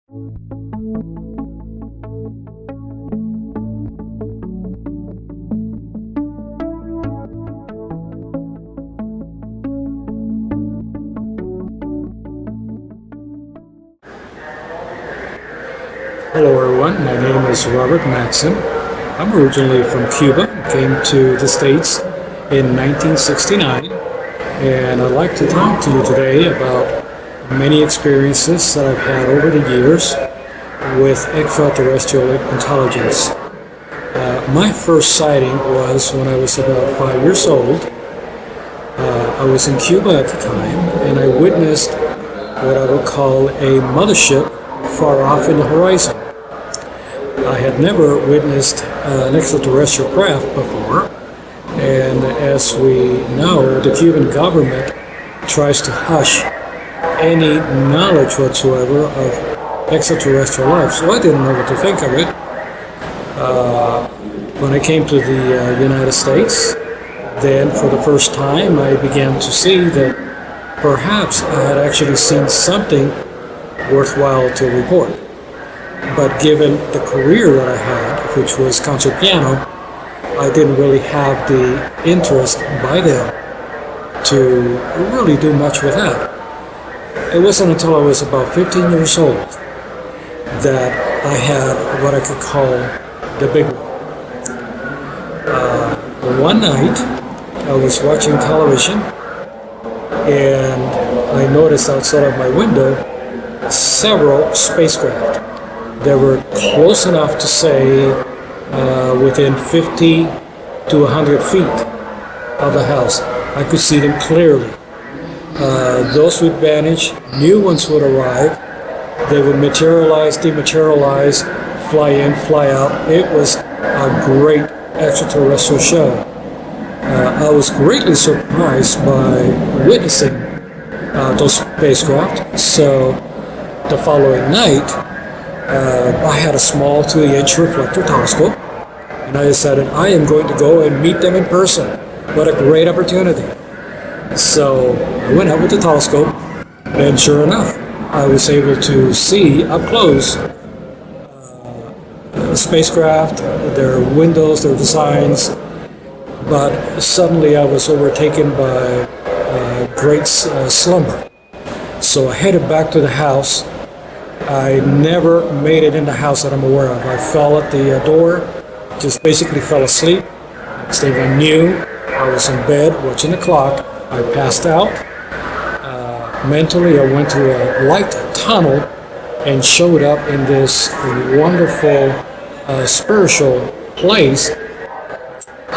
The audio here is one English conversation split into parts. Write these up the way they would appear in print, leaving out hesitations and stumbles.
Hello everyone, my name is Robert Maxxim. I'm originally from Cuba, came to the States in 1969, and I'd like to talk to you today about many experiences that I've had over the years with extraterrestrial intelligence. My first sighting was when I was about 5 years old. I was in Cuba at the time, and I witnessed what I would call a mothership far off in the horizon. I had never witnessed an extraterrestrial craft before, and as we know, the Cuban government tries to hush any knowledge whatsoever of extraterrestrial life, so I didn't know what to think of it. When I came to the United States, then for the first time I began to see that perhaps I had actually seen something worthwhile to report. But given the career that I had, which was concert piano, I didn't really have the interest by then to really do much with that. It wasn't until I was about 15 years old that I had what I could call the big one. One night, I was watching television, and I noticed outside of my window several spacecraft. They were close enough to say within 50 to 100 feet of the house. I could see them clearly. Those would vanish, new ones would arrive, they would materialize, dematerialize, fly in, fly out. It was a great extraterrestrial show. I was greatly surprised by witnessing those spacecraft, so the following night, I had a small 2-inch reflector telescope, and I decided I am going to go and meet them in person. What a great opportunity. So I went out with the telescope, and sure enough, I was able to see up close the spacecraft, their windows, their designs, but suddenly I was overtaken by great slumber. So I headed back to the house. I never made it in the house that I'm aware of. I fell at the door, just basically fell asleep. Next thing I knew, I was in bed watching the clock. I passed out. Mentally, I went to a light tunnel and showed up in this wonderful spiritual place.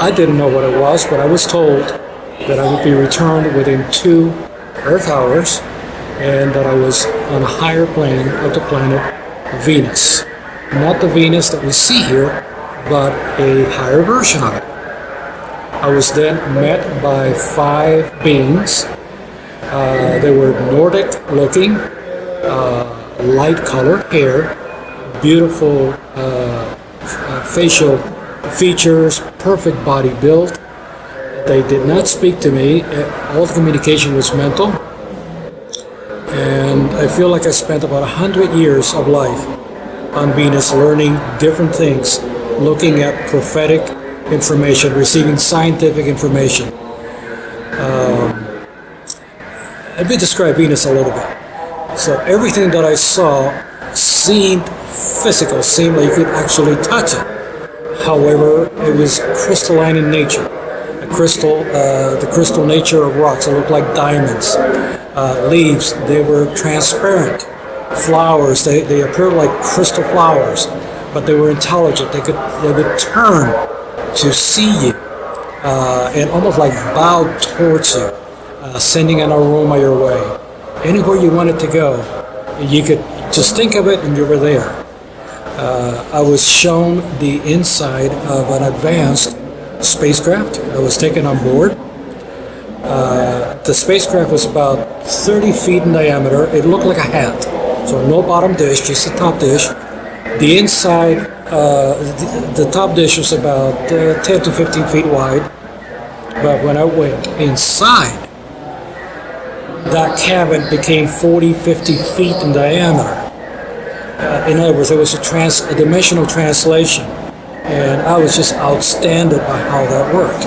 I didn't know what it was, but I was told that I would be returned within 2 Earth hours, and that I was on a higher plane of the planet Venus. Not the Venus that we see here, but a higher version of it. I was then met by 5 beings. They were Nordic looking, light colored hair, beautiful facial features, perfect body build. They did not speak to me. All the communication was mental. And I feel like I spent about 100 years of life on Venus learning different things, looking at prophetic information, receiving scientific information. Let me describe Venus a little bit. So everything that I saw seemed physical, seemed like you could actually touch it. However, it was crystalline in nature. The crystal nature of rocks, it looked like diamonds. Leaves, they were transparent. Flowers, they appeared like crystal flowers, but they were intelligent. They would turn to see you and almost like bow towards you, sending an aroma your way. Anywhere you wanted to go, you could just think of it and you were there. I was shown the inside of an advanced spacecraft. I was taken on board. The spacecraft was about 30 feet in diameter. It looked like a hat. So no bottom dish, just the top dish. The inside, the top dish was about 10 to 15 feet wide. But when I went inside, that cabin became 40, 50 feet in diameter. In other words, it was a dimensional translation, and I was just outstanded by how that worked.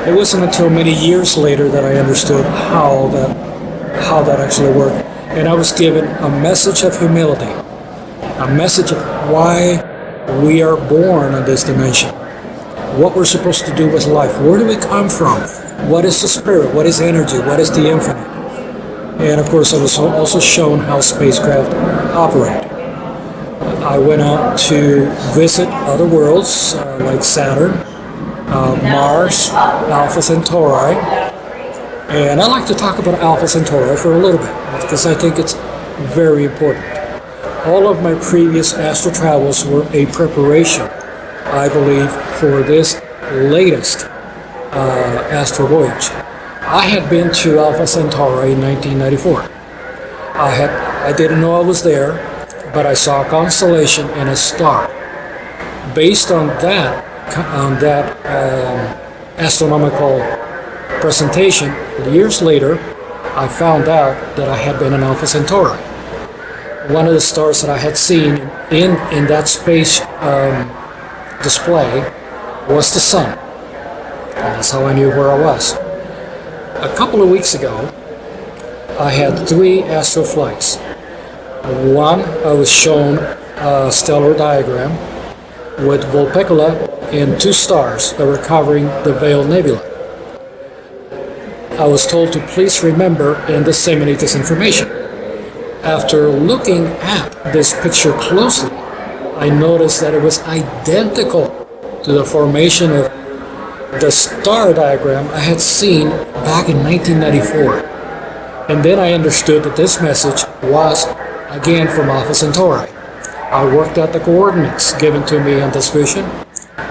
It wasn't until many years later that I understood how that actually worked, and I was given a message of humility, a message of why we are born in this dimension, what we're supposed to do with life, where do we come from, what is the spirit, what is energy, what is the infinite. And of course, I was also shown how spacecraft operate. I went out to visit other worlds like Saturn, Mars, Alpha Centauri, and I like to talk about Alpha Centauri for a little bit because I think it's very important. All of my previous astral travels were a preparation, I believe, for this latest astral voyage. I had been to Alpha Centauri in 1994. I didn't know I was there, but I saw a constellation and a star. Based on that astronomical presentation, years later, I found out that I had been in Alpha Centauri. One of the stars that I had seen in that space display was the sun. And that's how I knew where I was. A couple of weeks ago, I had 3 astral flights. One, I was shown a stellar diagram with Vulpecula and 2 stars that were covering the Veil Nebula. I was told to please remember and disseminate this information. After looking at this picture closely, I noticed that it was identical to the formation of the star diagram I had seen back in 1994. And then I understood that this message was, again, from Alpha Centauri. I worked out the coordinates given to me on this vision,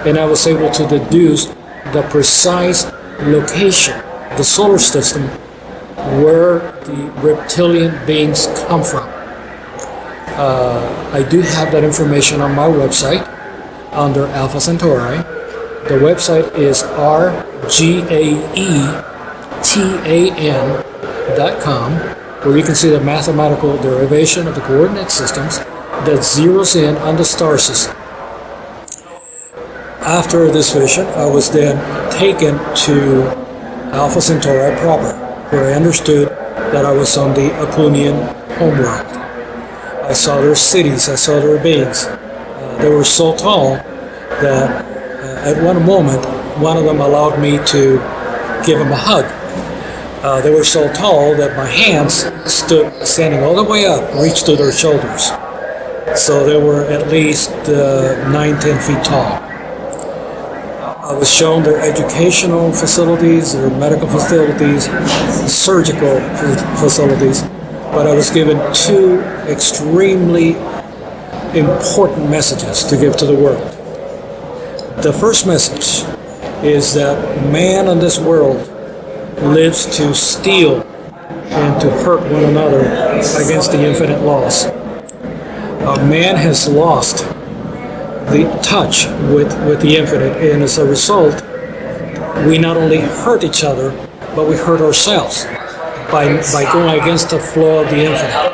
and I was able to deduce the precise location, the solar system, where the reptilian beings come from. I do have that information on my website under Alpha Centauri. The website is rgaetan.com, where you can see the mathematical derivation of the coordinate systems that zeroes in on the star system. After this vision, I was then taken to Alpha Centauri proper, where I understood that I was on the Apunian homeworld. I saw their cities, I saw their beings. They were so tall that at one moment, one of them allowed me to give him a hug. They were so tall that my hands standing all the way up, reached to their shoulders. So they were at least 9-10 feet tall. I was shown their educational facilities, their medical facilities, surgical facilities, but I was given 2 extremely important messages to give to the world. The first message is that man in this world lives to steal and to hurt one another against the infinite laws. Man has lost the touch with the infinite, and as a result, we not only hurt each other, but we hurt ourselves by going against the flow of the infinite.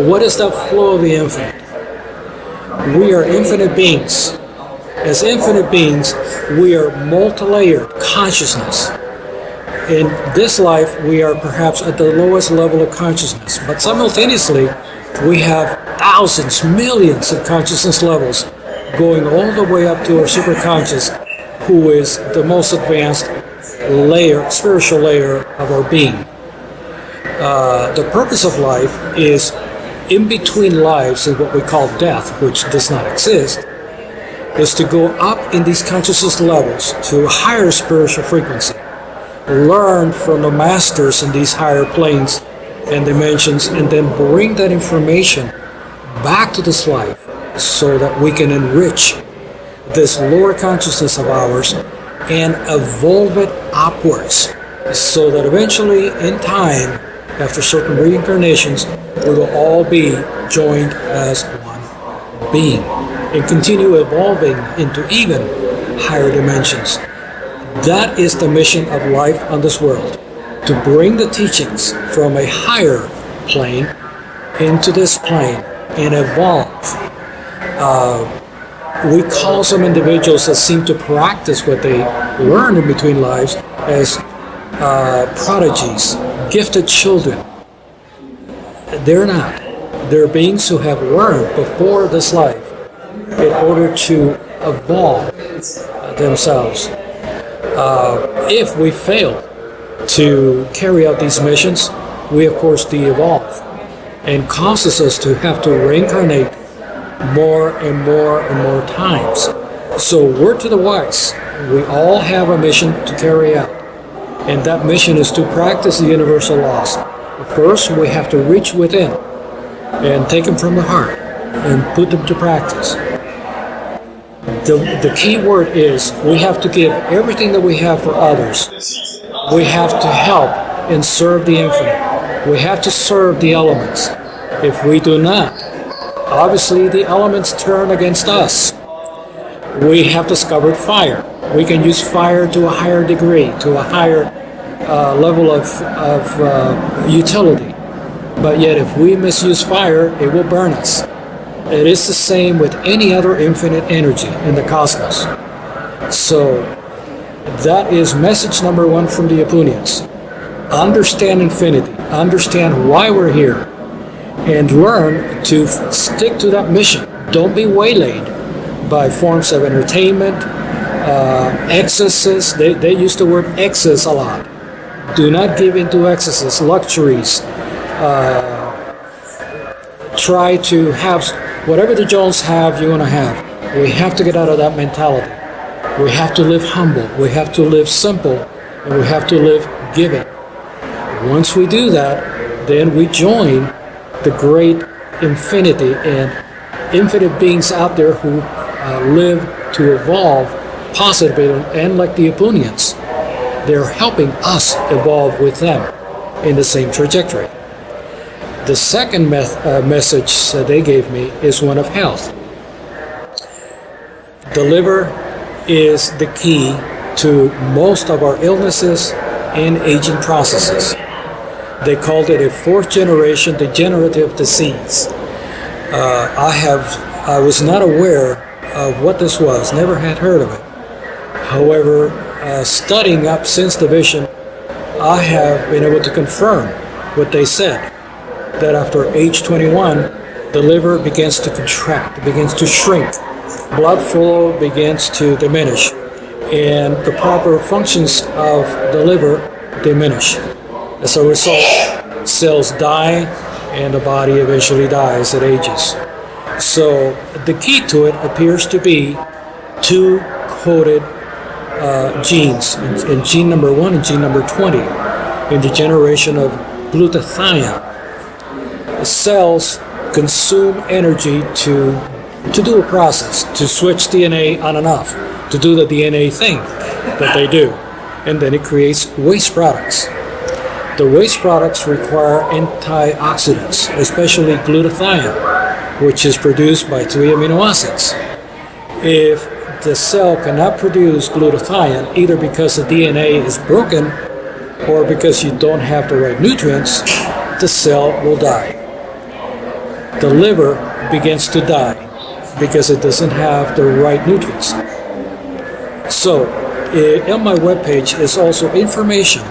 What is that flow of the infinite? We are infinite beings. As infinite beings, we are multi-layered consciousness. In this life, we are perhaps at the lowest level of consciousness, but simultaneously, we have thousands, millions of consciousness levels going all the way up to our superconscious, who is the most advanced layer, spiritual layer of our being. The purpose of life is in between lives and what we call death, which does not exist, is to go up in these consciousness levels to a higher spiritual frequency, learn from the masters in these higher planes and dimensions, and then bring that information back to this life so that we can enrich this lower consciousness of ours and evolve it upwards, so that eventually in time, after certain reincarnations, we will all be joined as one being and continue evolving into even higher dimensions. That is the mission of life on this world, to bring the teachings from a higher plane into this plane and evolve We call some individuals that seem to practice what they learn in between lives as prodigies, gifted children. They're not. They're beings who have learned before this life in order to evolve themselves. If we fail to carry out these missions, we of course de-evolve, and causes us to have to reincarnate more and more and more times. So word to the wise, we all have a mission to carry out, and that mission is to practice the universal laws. First, we have to reach within and take them from the heart and put them to practice. The key word is we have to give everything that we have for others. We have to help and serve the infinite. We have to serve the elements. If we do not, obviously the elements turn against us. We have discovered fire. We can use fire to a higher degree, to a higher level of utility. But yet if we misuse fire, it will burn us. It is the same with any other infinite energy in the cosmos. So that is message number one from the Apunians. Understand infinity, understand why we're here, and learn to stick to that mission. Don't be waylaid by forms of entertainment, excesses. They use the word excess a lot. Do not give in to excesses, luxuries. Try to have whatever the Jones have, you want to have. We have to get out of that mentality. We have to live humble. We have to live simple. And we have to live giving. Once we do that, then we join the great infinity and infinite beings out there who live to evolve positively, and like the Apunians, they're helping us evolve with them in the same trajectory. The second message that they gave me is one of health. The liver is the key to most of our illnesses and aging processes. They called it a fourth generation degenerative disease. I was not aware of what this was, never had heard of it. However, studying up since the vision, I have been able to confirm what they said, that after age 21, the liver begins to contract, it begins to shrink, blood flow begins to diminish, and the proper functions of the liver diminish. As a result, cells die, and the body eventually dies, it ages. So the key to it appears to be two coded genes, in gene number 1 and gene number 20, in the generation of glutathione. Cells consume energy to do a process, to switch DNA on and off, to do the DNA thing that they do, and then it creates waste products. The waste products require antioxidants, especially glutathione, which is produced by 3 amino acids. If the cell cannot produce glutathione, either because the DNA is broken or because you don't have the right nutrients, the cell will die. The liver begins to die because it doesn't have the right nutrients. So, on my webpage is also information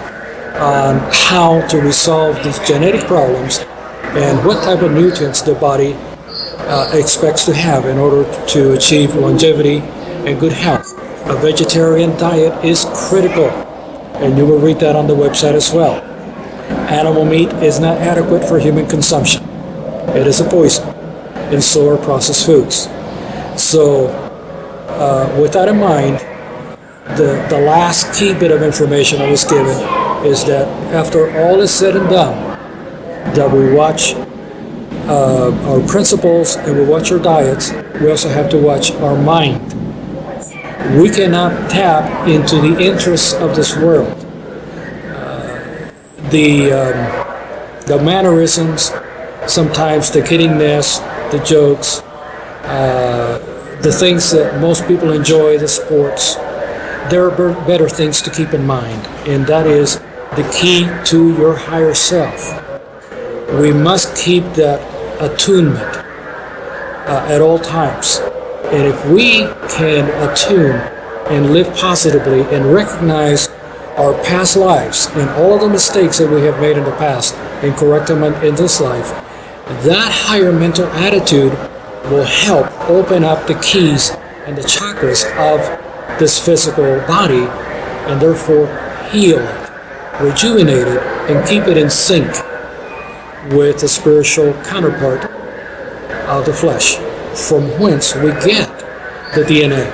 on how to resolve these genetic problems and what type of nutrients the body expects to have in order to achieve longevity and good health. A vegetarian diet is critical, and you will read that on the website as well. Animal meat is not adequate for human consumption. It is a poison, and so are processed foods. So, with that in mind, the last key bit of information I was given is that after all is said and done, that we watch our principles and we watch our diets, we also have to watch our mind. We cannot tap into the interests of this world. The mannerisms, sometimes the kiddiness, the jokes, the things that most people enjoy, the sports, there are better things to keep in mind, and that is the key to your higher self. We must keep that attunement. at all times. And if we can attune and live positively and recognize our past lives and all the mistakes that we have made in the past and correct them in this life, that higher mental attitude will help open up the keys and the chakras of this physical body, and therefore heal it, rejuvenate it, and keep it in sync with the spiritual counterpart of the flesh, from whence we get the DNA.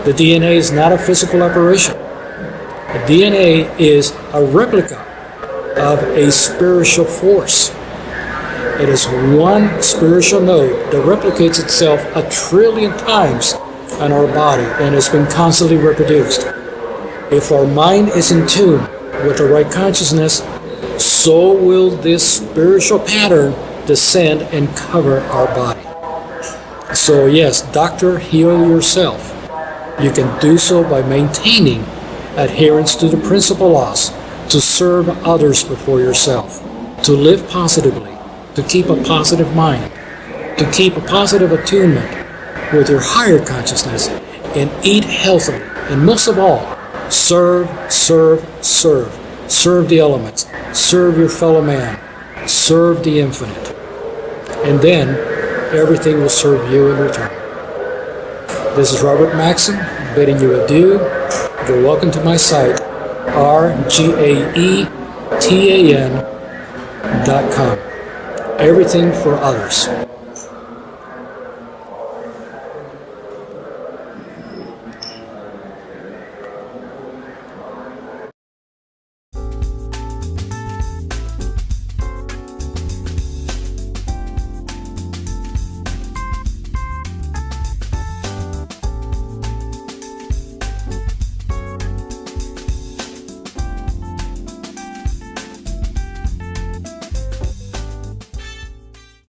The DNA is not a physical aberration. The DNA is a replica of a spiritual force. It is one spiritual node that replicates itself 1 trillion times on our body and has been constantly reproduced. If our mind is in tune with the right consciousness, so will this spiritual pattern descend and cover our body. So yes, doctor, heal yourself. You can do so by maintaining adherence to the principal laws, to serve others before yourself, to live positively, to keep a positive mind, to keep a positive attunement with your higher consciousness, and eat healthily. And most of all, serve, serve, serve. Serve the elements, serve your fellow man, serve the infinite. And then everything will serve you in return. This is Robert Maxxim bidding you adieu. You're welcome to my site, rgaetan.com. Everything for others.